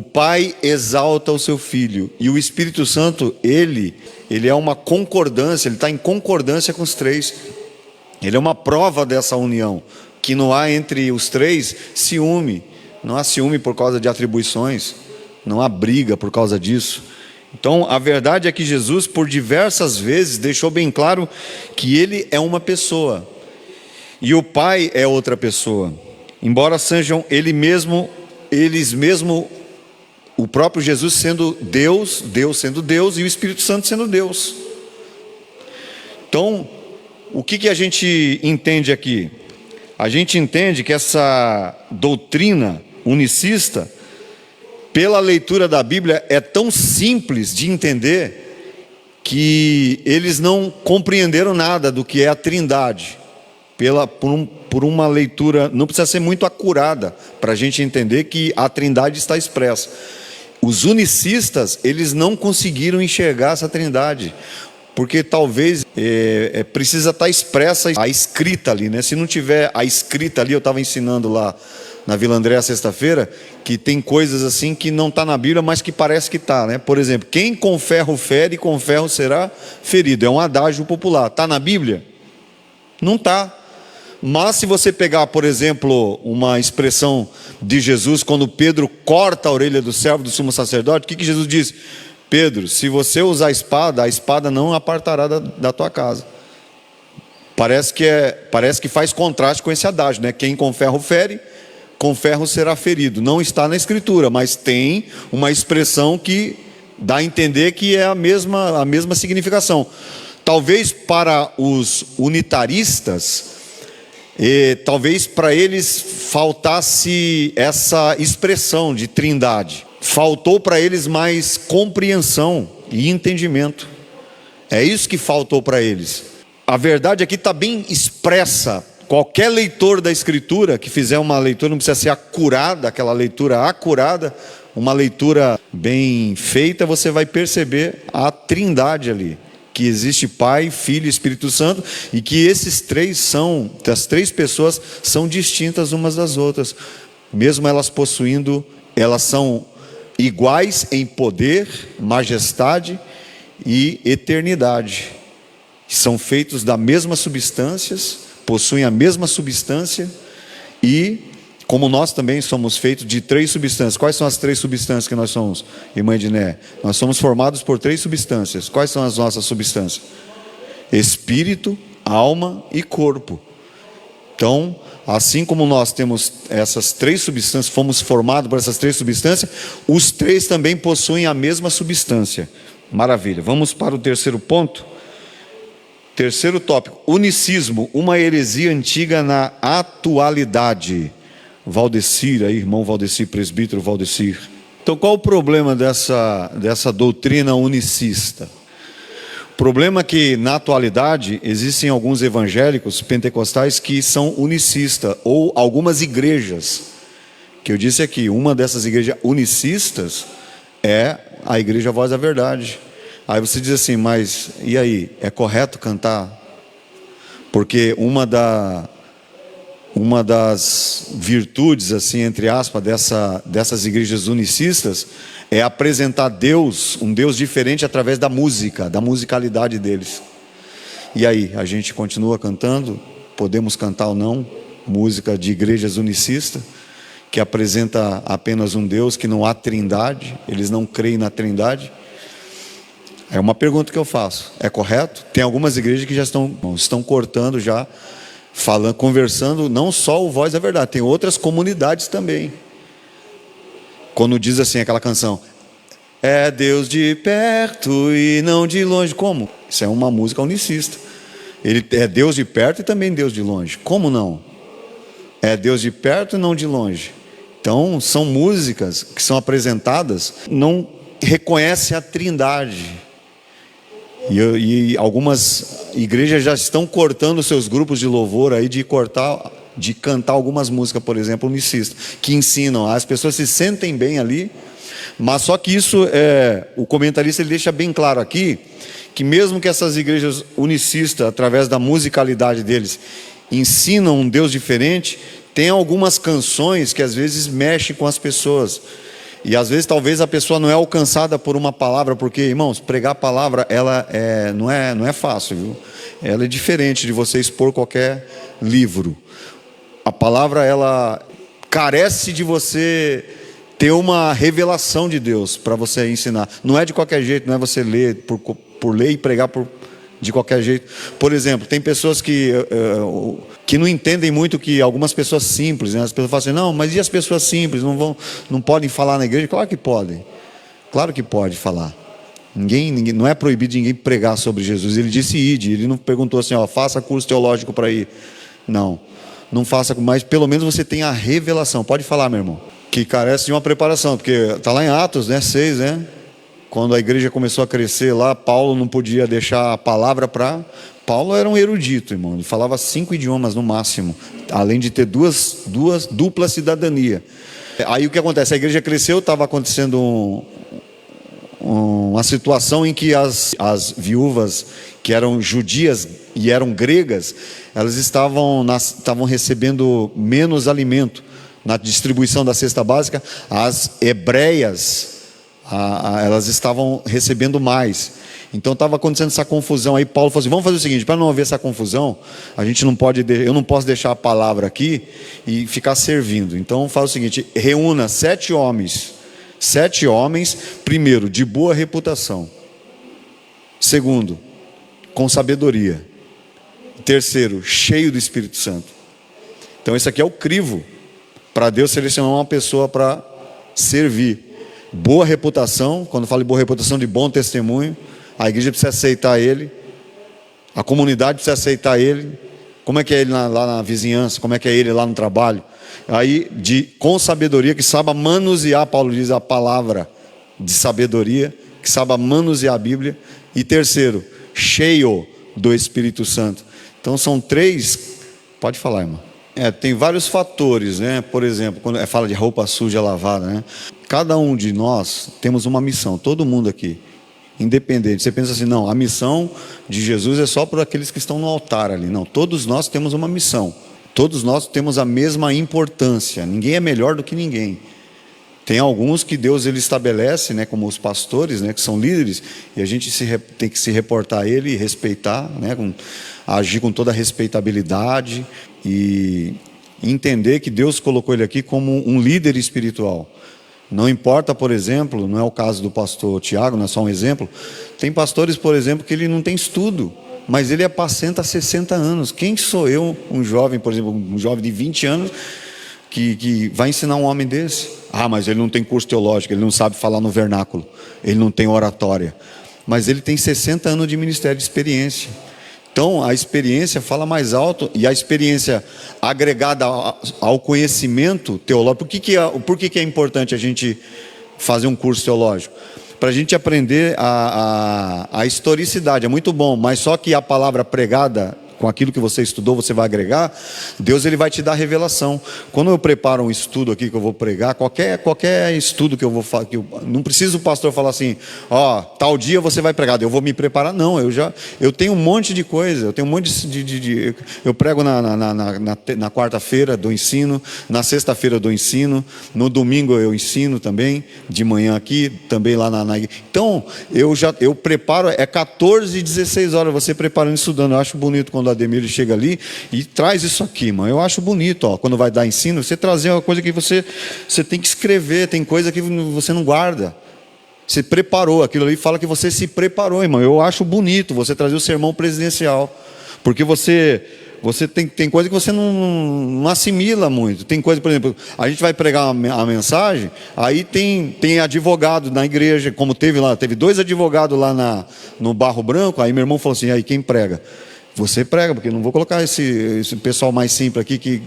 Pai exalta o seu Filho, e o Espírito Santo, ele é uma concordância, ele está em concordância com os 3, ele é uma prova dessa união, que não há entre os 3 ciúme, não há ciúme por causa de atribuições, não há briga por causa disso. Então a verdade é que Jesus por diversas vezes deixou bem claro que ele é uma pessoa, e o Pai é outra pessoa, embora sejam eles mesmo, o próprio Jesus sendo Deus, Deus sendo Deus, e o Espírito Santo sendo Deus. Então, o que a gente entende aqui? A gente entende que essa doutrina unicista, pela leitura da Bíblia, é tão simples de entender, que eles não compreenderam nada do que é a trindade. Por uma leitura, não precisa ser muito acurada, para a gente entender que a trindade está expressa. Os unicistas, eles não conseguiram enxergar essa trindade, porque talvez precisa estar expressa a escrita ali, Se não tiver a escrita ali, eu estava ensinando lá na Vila Andréa sexta-feira, que tem coisas assim que não está na Bíblia, mas que parece que está, Por exemplo, quem com ferro fere, com ferro será ferido, é um adágio popular. Está na Bíblia? Não está. Mas se você pegar, por exemplo, uma expressão de Jesus, quando Pedro corta a orelha do servo do sumo sacerdote, o que Jesus diz? Pedro, se você usar a espada não apartará da tua casa. Parece que faz contraste com esse adágio, Quem com ferro fere, com ferro será ferido. Não está na Escritura, mas tem uma expressão que dá a entender que é a mesma significação. Talvez para os unitaristas, talvez para eles faltasse essa expressão de trindade. Faltou para eles mais compreensão e entendimento. É isso que faltou para eles. A verdade aqui está bem expressa. Qualquer leitor da Escritura que fizer uma leitura, não precisa ser acurada, aquela leitura acurada, uma leitura bem feita, você vai perceber a trindade ali, que existe Pai, Filho e Espírito Santo, e que as três pessoas são distintas umas das outras, mesmo elas possuindo, elas são iguais em poder, majestade e eternidade. São feitos da mesma substâncias, possuem a mesma substância, e como nós também somos feitos de 3 substâncias. Quais são as 3 substâncias que nós somos, irmã Edné? Nós somos formados por 3 substâncias. Quais são as nossas substâncias? Espírito, alma e corpo. Então, assim como nós temos essas 3 substâncias, fomos formados por essas 3 substâncias, os 3 também possuem a mesma substância. Maravilha. Vamos para o terceiro ponto. Terceiro tópico, unicismo, uma heresia antiga na atualidade. Valdecir, aí, irmão Valdecir, presbítero Valdecir. Então, qual o problema dessa doutrina unicista? O problema é que, na atualidade, existem alguns evangélicos pentecostais que são unicistas, ou algumas igrejas, que eu disse aqui, uma dessas igrejas unicistas é a Igreja Voz da Verdade. Aí você diz assim, mas e aí, é correto cantar? Porque uma das virtudes, assim, entre aspas, dessas igrejas unicistas, é apresentar Deus, um Deus diferente através da música, da musicalidade deles. E aí, a gente continua cantando? Podemos cantar ou não? Música de igrejas unicistas, que apresenta apenas um Deus, que não há trindade, eles não creem na trindade. É uma pergunta que eu faço, é correto? Tem algumas igrejas que já estão cortando já, falando, conversando, não só o Voz da Verdade, tem outras comunidades também. Quando diz assim aquela canção, é Deus de perto e não de longe. Como? Isso é uma música unicista. Ele é Deus de perto e também Deus de longe. Como não? É Deus de perto e não de longe. Então, são músicas que são apresentadas, não reconhecem a trindade. E algumas igrejas já estão cortando seus grupos de louvor aí de cantar algumas músicas, por exemplo, unicistas, que ensinam, as pessoas se sentem bem ali, mas só que isso o comentarista ele deixa bem claro aqui, que mesmo que essas igrejas unicistas, através da musicalidade deles, ensinam um Deus diferente, tem algumas canções que às vezes mexem com as pessoas. E às vezes talvez a pessoa não é alcançada por uma palavra, porque, irmãos, pregar a palavra não é fácil, viu? Ela é diferente de você expor qualquer livro. A palavra ela carece de você ter uma revelação de Deus para você ensinar. Não é de qualquer jeito, não é você ler por ler e pregar de qualquer jeito. Por exemplo, tem pessoas que não entendem muito, que algumas pessoas simples, né? As pessoas falam assim, não, mas e as pessoas simples, não podem falar na igreja? Claro que podem, claro que pode falar. Ninguém, não é proibido ninguém pregar sobre Jesus. Ele disse ide, ele não perguntou assim, faça curso teológico para ir. Não faça, mas pelo menos você tem a revelação. Pode falar, meu irmão, que carece de uma preparação, porque está lá em Atos, 6, né? Quando a igreja começou a crescer lá, Paulo não podia deixar a palavra para... Paulo era um erudito, irmão. Ele falava 5 idiomas no máximo, além de ter dupla cidadania. Aí o que acontece? A igreja cresceu, estava acontecendo uma situação em que as viúvas que eram judias e eram gregas, elas estavam recebendo menos alimento na distribuição da cesta básica. As hebreias, elas estavam recebendo mais. Então estava acontecendo essa confusão aí. Paulo falou assim, vamos fazer o seguinte, para não haver essa confusão, eu não posso deixar a palavra aqui e ficar servindo. Então faz o seguinte, reúna 7 homens, primeiro, de boa reputação, segundo, com sabedoria, terceiro, cheio do Espírito Santo. Então esse aqui é o crivo para Deus selecionar uma pessoa para servir. Boa reputação, quando falo de boa reputação, de bom testemunho. A igreja precisa aceitar ele, a comunidade precisa aceitar ele. Como é que é ele lá na vizinhança, como é que é ele lá no trabalho. Aí, com sabedoria, que saiba manusear, Paulo diz, a palavra de sabedoria, que saiba manusear a Bíblia. E terceiro, cheio do Espírito Santo. Então são três, pode falar, irmão. Tem vários fatores, né? Por exemplo, quando fala de roupa suja lavada, né? Cada um de nós temos uma missão, todo mundo aqui, independente. Você pensa assim, não, a missão de Jesus é só para aqueles que estão no altar ali. Não, todos nós temos uma missão. Todos nós temos a mesma importância. Ninguém é melhor do que ninguém. Tem alguns que Deus ele estabelece, né, como os pastores, né, que são líderes, e a gente tem que se reportar a ele e respeitar, né, agir com toda a respeitabilidade e entender que Deus colocou ele aqui como um líder espiritual. Não importa, por exemplo, não é o caso do pastor Tiago, não é só um exemplo. Tem pastores, por exemplo, que ele não tem estudo, mas ele apacenta há 60 anos. Quem sou eu, um jovem, por exemplo, um jovem de 20 anos, que vai ensinar um homem desse? Ah, mas ele não tem curso teológico, ele não sabe falar no vernáculo, ele não tem oratória. Mas ele tem 60 anos de ministério de experiência. Então, a experiência fala mais alto, e a experiência agregada ao conhecimento teológico. Por que é importante a gente fazer um curso teológico? Para a gente aprender a historicidade. É muito bom, mas só que a palavra pregada, com aquilo que você estudou, você vai agregar, Deus ele vai te dar revelação. Quando eu preparo um estudo aqui que eu vou pregar, qualquer estudo que eu vou falar, não precisa o pastor falar assim, tal dia você vai pregar, eu vou me preparar. Não, eu tenho um monte de coisa, eu tenho um monte eu prego na quarta-feira do ensino, na sexta-feira do ensino, no domingo eu ensino também, de manhã aqui, também lá na igreja. Então, eu preparo, 14, 16 horas você preparando, estudando. Eu acho bonito quando o Ademir chega ali e traz isso aqui, mano. Eu acho bonito, quando vai dar ensino, você trazer uma coisa que você tem que escrever, tem coisa que você não guarda. Você preparou, aquilo ali fala que você se preparou, irmão. Eu acho bonito você trazer o sermão presidencial, porque você tem coisa que você não assimila muito. Tem coisa, por exemplo, a gente vai pregar a mensagem, aí tem advogado na igreja, como teve 2 advogados lá no Barro Branco. Aí meu irmão falou assim, aí quem prega? Você prega, porque não vou colocar esse pessoal mais simples aqui, que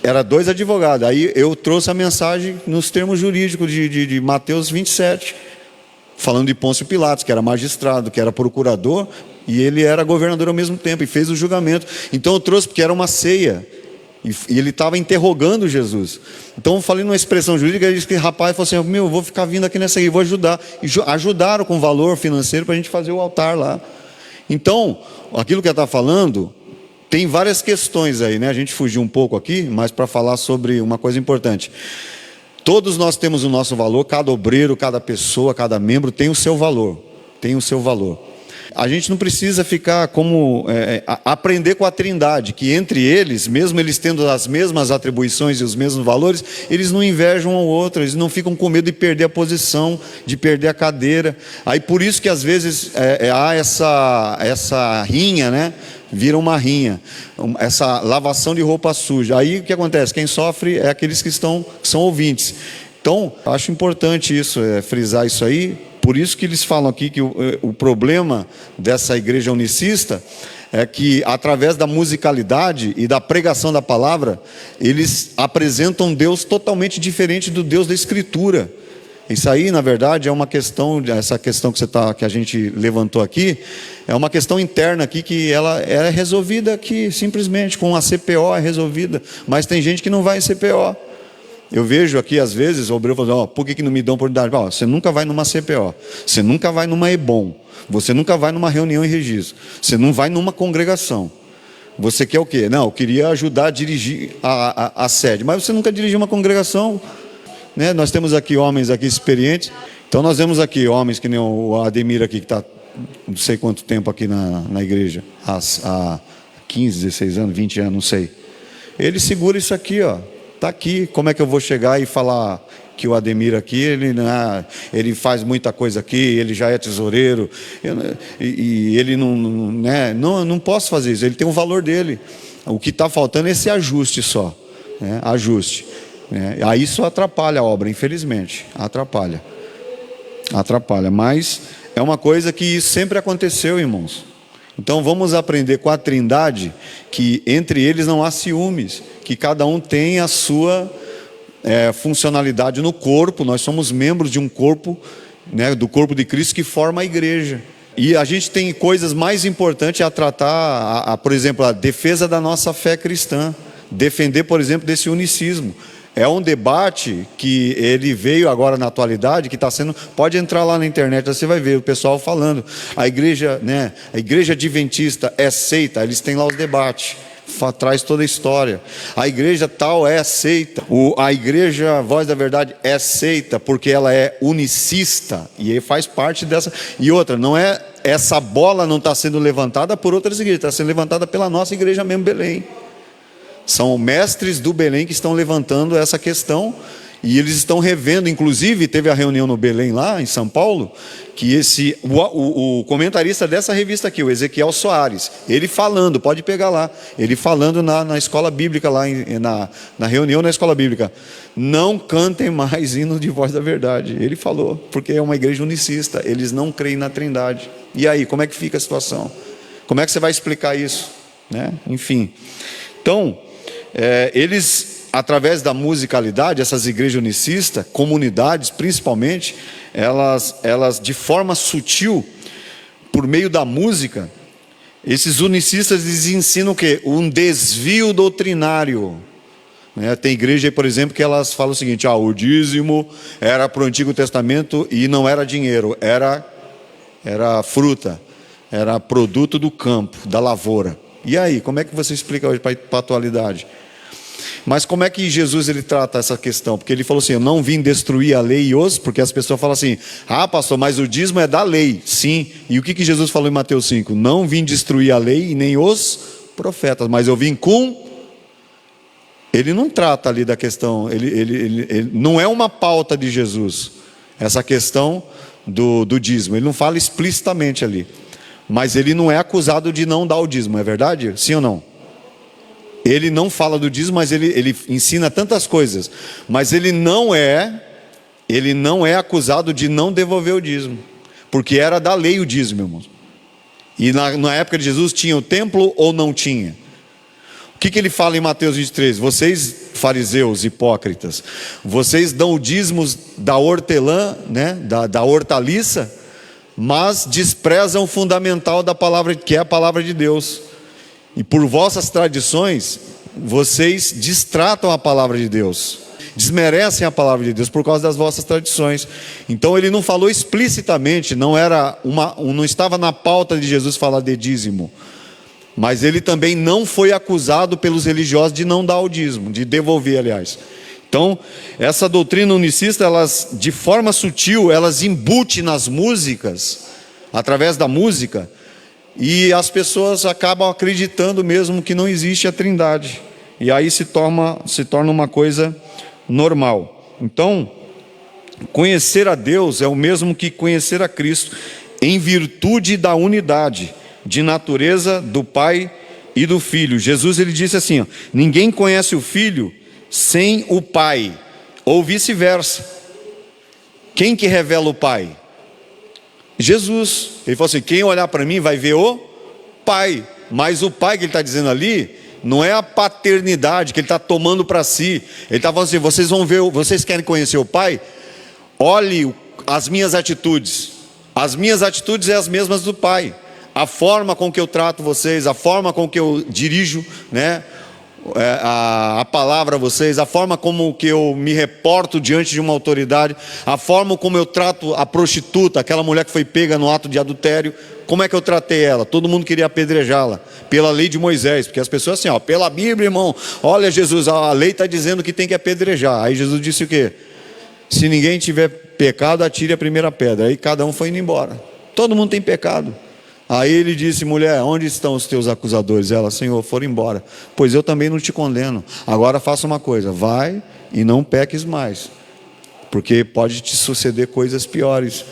era 2 advogados. Aí eu trouxe a mensagem nos termos jurídicos de Mateus 27, falando de Pôncio Pilatos, que era magistrado, que era procurador, e ele era governador ao mesmo tempo, e fez o julgamento. Então eu trouxe, porque era uma ceia, e ele estava interrogando Jesus. Então eu falei numa expressão jurídica, ele disse que rapaz falou assim, eu vou ficar vindo aqui nessa aí, vou ajudar. E ajudaram com valor financeiro para a gente fazer o altar lá. Então, aquilo que ela está falando, tem várias questões aí, né? A gente fugiu um pouco aqui, mas para falar sobre uma coisa importante. Todos nós temos o nosso valor, cada obreiro, cada pessoa, cada membro tem o seu valor. Tem o seu valor. A gente não precisa ficar aprender com a Trindade, que entre eles, mesmo eles tendo as mesmas atribuições e os mesmos valores, eles não invejam um ao outro, eles não ficam com medo de perder a posição, de perder a cadeira. Aí por isso que às vezes há essa rinha, né? Vira uma rinha, essa lavação de roupa suja. Aí o que acontece? Quem sofre é aqueles que são ouvintes. Então, acho importante isso, frisar isso aí. Por isso que eles falam aqui que o problema dessa igreja unicista é que, através da musicalidade e da pregação da palavra, eles apresentam Deus totalmente diferente do Deus da Escritura. Isso aí, na verdade, é uma questão, essa questão que a gente levantou aqui, é uma questão interna aqui, que ela é resolvida aqui, simplesmente, com a CPO é resolvida, mas tem gente que não vai em CPO. Eu vejo aqui, às vezes, o obreiro falando, por que não me dão oportunidade? Você nunca vai numa CPO, você nunca vai numa EBOM, você nunca vai numa reunião em registro, você não vai numa congregação. Você quer o quê? Não, eu queria ajudar a dirigir a sede, mas você nunca dirigiu uma congregação, né? Nós temos aqui homens aqui experientes, então nós vemos aqui homens que nem o Ademir aqui, que está não sei quanto tempo aqui na igreja, há 15, 16 anos, 20 anos, não sei. Ele segura isso aqui, está aqui. Como é que eu vou chegar e falar que o Ademir aqui, ele faz muita coisa aqui, ele já é tesoureiro, e ele não posso fazer isso, ele tem o valor dele. O que está faltando é esse ajuste só, né? Ajuste. Aí isso atrapalha a obra, infelizmente, atrapalha, mas é uma coisa que sempre aconteceu, irmãos. Então vamos aprender com a Trindade que entre eles não há ciúmes, que cada um tem a sua funcionalidade no corpo. Nós somos membros de um corpo, né, do corpo de Cristo, que forma a igreja. E a gente tem coisas mais importantes a tratar, por exemplo, a defesa da nossa fé cristã. Defender, por exemplo, desse unicismo. É um debate que ele veio agora na atualidade, que está sendo... Pode entrar lá na internet, você vai ver o pessoal falando. A igreja, né, a igreja adventista é seita, eles têm lá os debates. Traz toda a história. A igreja tal é seita. A igreja Voz da Verdade é seita porque ela é unicista e aí faz parte dessa. E outra, não é, essa bola não está sendo levantada por outras igrejas, está sendo levantada pela nossa igreja mesmo, Belém. São mestres do Belém que estão levantando essa questão. E eles estão revendo, inclusive teve a reunião no Belém lá em São Paulo, que o comentarista dessa revista aqui, o Ezequiel Soares, ele falando, pode pegar lá, ele falando na escola bíblica lá, na reunião na escola bíblica, não cantem mais hino de Voz da Verdade. Ele falou, porque é uma igreja unicista, eles não creem na Trindade. E aí, como é que fica a situação? Como é que você vai explicar isso? Né? Enfim, então, eles... Através da musicalidade, essas igrejas unicistas, comunidades principalmente, elas de forma sutil, por meio da música, esses unicistas eles ensinam o quê? Um desvio doutrinário. Tem igreja aí, por exemplo, que elas falam o seguinte: o dízimo era para o Antigo Testamento e não era dinheiro, era fruta, era produto do campo, da lavoura. E aí, como é que você explica hoje para a atualidade? Mas como é que Jesus ele trata essa questão? Porque ele falou assim: eu não vim destruir a lei e os... Porque as pessoas falam assim: pastor, mas o dízimo é da lei. Sim, e o que Jesus falou em Mateus 5? Não vim destruir a lei e nem os profetas, mas eu vim com... Ele não trata ali da questão, ele não é uma pauta de Jesus, essa questão do dízimo. Ele não fala explicitamente ali, mas ele não é acusado de não dar o dízimo, é verdade? Sim ou não? Ele não fala do dízimo, mas ele ensina tantas coisas. Mas ele não é acusado de não devolver o dízimo. Porque era da lei o dízimo, irmãos. E na época de Jesus tinha o templo ou não tinha? O que ele fala em Mateus 23? Vocês, fariseus, hipócritas, vocês dão o dízimo da hortelã, né, da hortaliça, mas desprezam o fundamental da palavra, que é a palavra de Deus. E por vossas tradições, vocês destratam a palavra de Deus, desmerecem a palavra de Deus por causa das vossas tradições. Então ele não falou explicitamente, não estava na pauta de Jesus falar de dízimo, mas ele também não foi acusado pelos religiosos de não dar o dízimo, de devolver, aliás. Então, essa doutrina unicista, de forma sutil, elas embutem nas músicas, através da música. E as pessoas acabam acreditando mesmo que não existe a Trindade. E aí se torna uma coisa normal. Então, conhecer a Deus é o mesmo que conhecer a Cristo, em virtude da unidade de natureza do Pai e do Filho. Jesus ele disse assim: ninguém conhece o Filho sem o Pai, ou vice-versa. Quem que revela o Pai? Jesus. Ele falou assim: quem olhar para mim vai ver o Pai. Mas o Pai que ele está dizendo ali não é a paternidade que ele está tomando para si. Ele está falando assim: vocês vão ver, vocês querem conhecer o Pai? Olhe as minhas atitudes. As minhas atitudes são as mesmas do Pai. A forma com que eu trato vocês, a forma com que eu dirijo, né, a palavra a vocês, a forma como que eu me reporto diante de uma autoridade, a forma como eu trato a prostituta, aquela mulher que foi pega no ato de adultério. Como é que eu tratei ela? Todo mundo queria apedrejá-la pela lei de Moisés, porque as pessoas assim, pela Bíblia, irmão, olha Jesus, a lei está dizendo que tem que apedrejar. Aí Jesus disse o quê? Se ninguém tiver pecado, atire a primeira pedra. Aí cada um foi indo embora. Todo mundo tem pecado. Aí ele disse: mulher, onde estão os teus acusadores? Ela: Senhor, foram embora. Pois eu também não te condeno. Agora faça uma coisa: vai e não peques mais, porque pode te suceder coisas piores.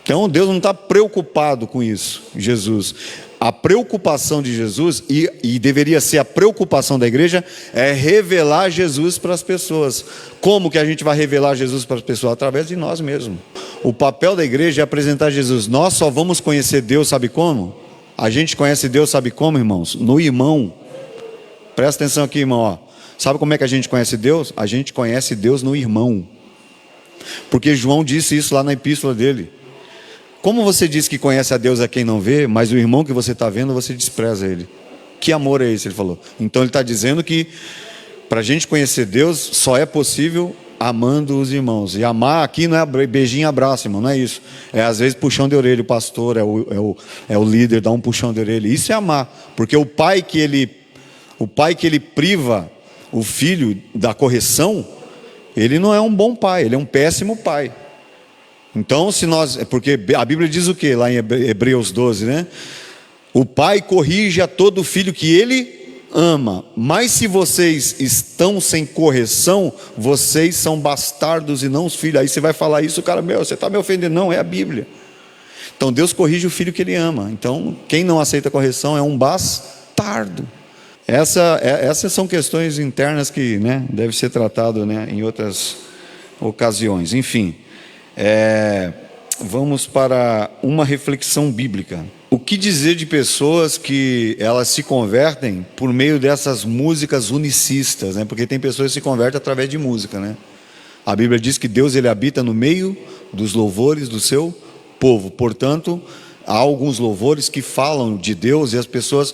Então Deus não está preocupado com isso. Jesus, a preocupação de Jesus, e deveria ser a preocupação da igreja, é revelar Jesus para as pessoas. Como que a gente vai revelar Jesus para as pessoas? Através de nós mesmos. O papel da igreja é apresentar Jesus. Nós só vamos conhecer Deus, sabe como? A gente conhece Deus, sabe como, irmãos? No irmão. Presta atenção aqui, irmão. Sabe como é que a gente conhece Deus? A gente conhece Deus no irmão. Porque João disse isso lá na epístola dele. Como você diz que conhece a Deus a quem não vê, mas o irmão que você está vendo, você despreza ele? Que amor é esse? Ele falou. Então ele está dizendo que para a gente conhecer Deus, só é possível amando os irmãos. E amar aqui não é beijinho e abraço, irmão, não é isso. É às vezes puxão de orelha, o pastor, é o líder, dá um puxão de orelha. Isso é amar, porque o pai que ele priva o filho da correção, ele não é um bom pai, ele é um péssimo pai. Então, porque a Bíblia diz o que lá em Hebreus 12, né? O pai corrige a todo filho que ele ama, mas se vocês estão sem correção, vocês são bastardos e não os filhos. Aí você vai falar isso, o cara, você está me ofendendo. Não, é a Bíblia. Então Deus corrige o filho que ele ama. Então quem não aceita correção é um bastardo. Essas são questões internas que, né, deve ser tratado, né, em outras ocasiões. Enfim, vamos para uma reflexão bíblica. O que dizer de pessoas que elas se convertem por meio dessas músicas unicistas, né? Porque tem pessoas que se convertem através de música, né? A Bíblia diz que Deus ele habita no meio dos louvores do seu povo. Portanto, há alguns louvores que falam de Deus e as pessoas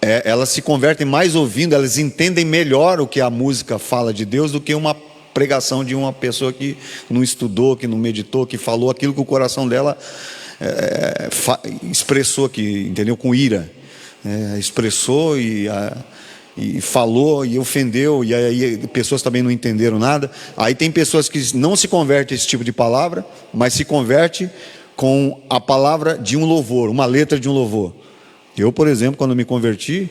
elas se convertem mais ouvindo, elas entendem melhor o que a música fala de Deus do que uma pregação de uma pessoa que não estudou, que não meditou, que falou aquilo que o coração dela expressou aqui, entendeu? Com ira, expressou e falou e ofendeu, e aí pessoas também não entenderam nada. Aí tem pessoas que não se convertem a esse tipo de palavra, mas se converte com a palavra de um louvor, uma letra de um louvor. Eu, por exemplo, quando me converti,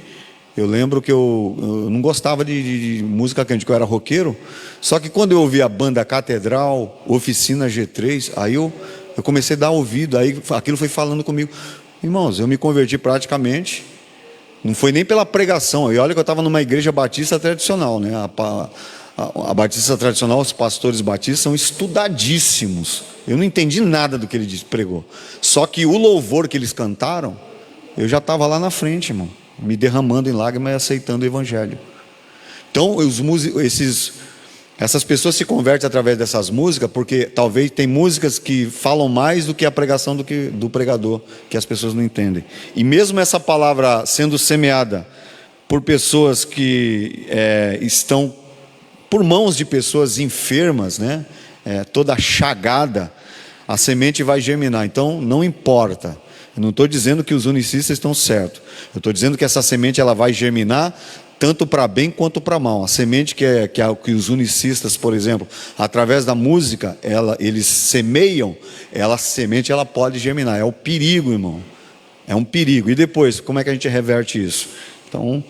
eu lembro que eu não gostava de música cântica, eu era roqueiro. Só que quando eu ouvi a banda Catedral, Oficina G3, aí eu comecei a dar ouvido, aí aquilo foi falando comigo. Irmãos, eu me converti praticamente, não foi nem pela pregação. E olha que eu estava numa igreja batista tradicional, né? A batista tradicional, os pastores batistas são estudadíssimos. Eu não entendi nada do que ele pregou. Só que o louvor que eles cantaram, eu já estava lá na frente, irmão, me derramando em lágrimas e aceitando o evangelho. Então, essas pessoas se convertem através dessas músicas, porque talvez tem músicas que falam mais do que a pregação do pregador, que as pessoas não entendem. E mesmo essa palavra sendo semeada por pessoas que estão por mãos de pessoas enfermas, né? Toda chagada, a semente vai germinar. Então não importa. Eu não estou dizendo que os unicistas estão certos. Eu estou dizendo que essa semente ela vai germinar tanto para bem quanto para mal. A semente que os unicistas, por exemplo, através da música, eles semeiam, a semente ela pode germinar. É o perigo, irmão. É um perigo. E depois, como é que a gente reverte isso? Então,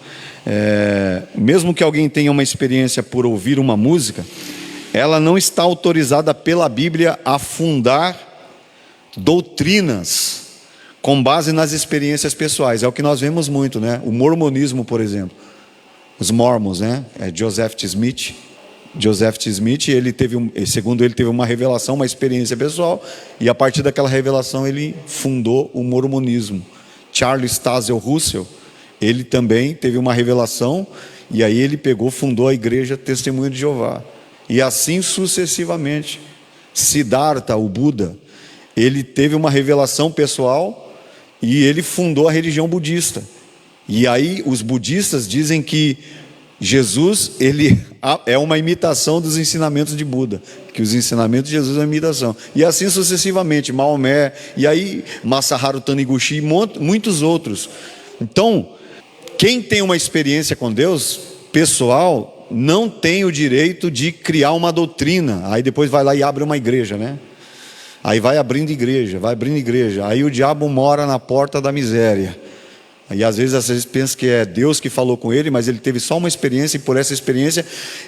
mesmo que alguém tenha uma experiência por ouvir uma música, ela não está autorizada pela Bíblia a fundar doutrinas com base nas experiências pessoais. É o que nós vemos muito, né? O mormonismo, por exemplo. Os mormons, né? Joseph T. Smith. Joseph T. Smith, segundo ele, teve uma revelação, uma experiência pessoal, e a partir daquela revelação ele fundou o mormonismo. Charles Tazel Russell, ele também teve uma revelação, e aí ele fundou a igreja Testemunho de Jeová. E assim sucessivamente. Siddhartha, o Buda, ele teve uma revelação pessoal e ele fundou a religião budista. E aí os budistas dizem que Jesus ele é uma imitação dos ensinamentos de Buda, que os ensinamentos de Jesus é uma imitação. E assim sucessivamente, Maomé, e aí Masaharu Taniguchi e muitos outros. Então, quem tem uma experiência com Deus pessoal não tem o direito de criar uma doutrina. Aí depois vai lá e abre uma igreja, né? Aí vai abrindo igreja. Aí o diabo mora na porta da miséria. E às vezes pensa que é Deus que falou com ele, mas ele teve só uma experiência, e por essa experiência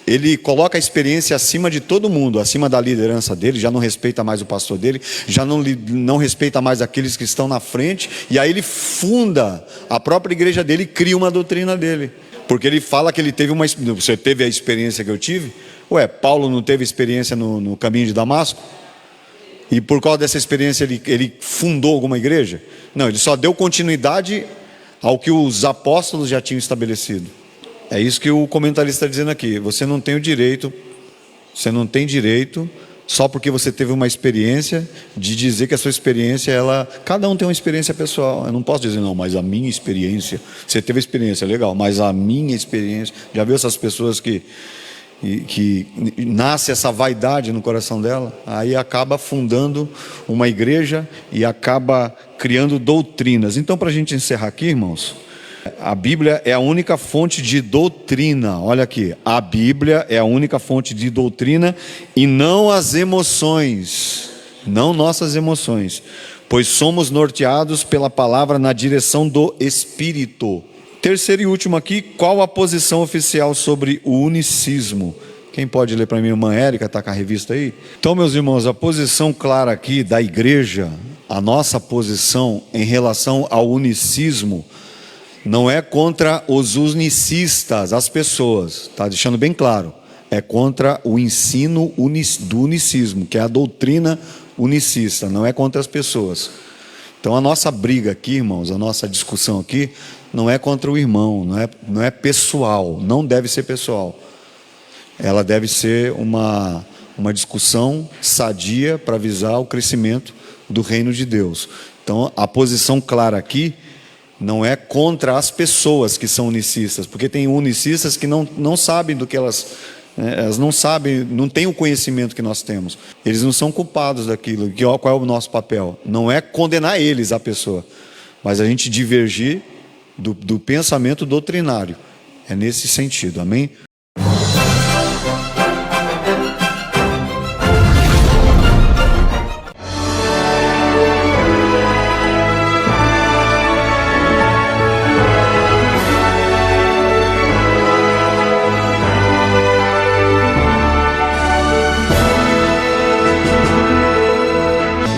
ele coloca a experiência acima de todo mundo, acima da liderança dele, já não respeita mais o pastor dele, já não respeita mais aqueles que estão na frente, e aí ele funda a própria igreja dele e cria uma doutrina dele, porque ele fala que ele teve você teve a experiência que eu tive? Paulo não teve experiência no caminho de Damasco? E por causa dessa experiência ele fundou alguma igreja? Não, ele só deu continuidade ao que os apóstolos já tinham estabelecido. É isso que o comentarista está dizendo aqui. Você não tem direito só porque você teve uma experiência, de dizer que a sua experiência, cada um tem uma experiência pessoal. Eu não posso dizer, não, mas a minha experiência, você teve experiência, legal, mas a minha experiência, já viu essas pessoas que nasce essa vaidade no coração dela, aí acaba fundando uma igreja e acaba criando doutrinas. Então, para a gente encerrar aqui, irmãos, a Bíblia é a única fonte de doutrina. Olha aqui, a Bíblia é a única fonte de doutrina e não as emoções, não nossas emoções, pois somos norteados pela palavra na direção do Espírito. Terceiro e último aqui, qual a posição oficial sobre o unicismo? Quem pode ler para mim? Irmã Érica, está com a revista aí? Então, meus irmãos, a posição clara aqui da igreja, a nossa posição em relação ao unicismo, não é contra os unicistas, as pessoas, está deixando bem claro, é contra o ensino do unicismo, que é a doutrina unicista, não é contra as pessoas. Então a nossa briga aqui, irmãos, a nossa discussão aqui, não é contra o irmão, não é pessoal, não deve ser pessoal. Ela deve ser uma discussão sadia para visar o crescimento do reino de Deus. Então a posição clara aqui não é contra as pessoas que são unicistas, porque tem unicistas que não sabem do que elas não sabem, não têm o conhecimento que nós temos. Eles não são culpados daquilo. Qual é o nosso papel? Não é condenar eles, a pessoa, mas a gente divergir do pensamento doutrinário. É nesse sentido, amém?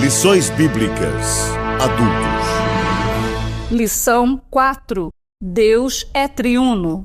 Lições Bíblicas Adultos. Lição 4. Deus é triuno.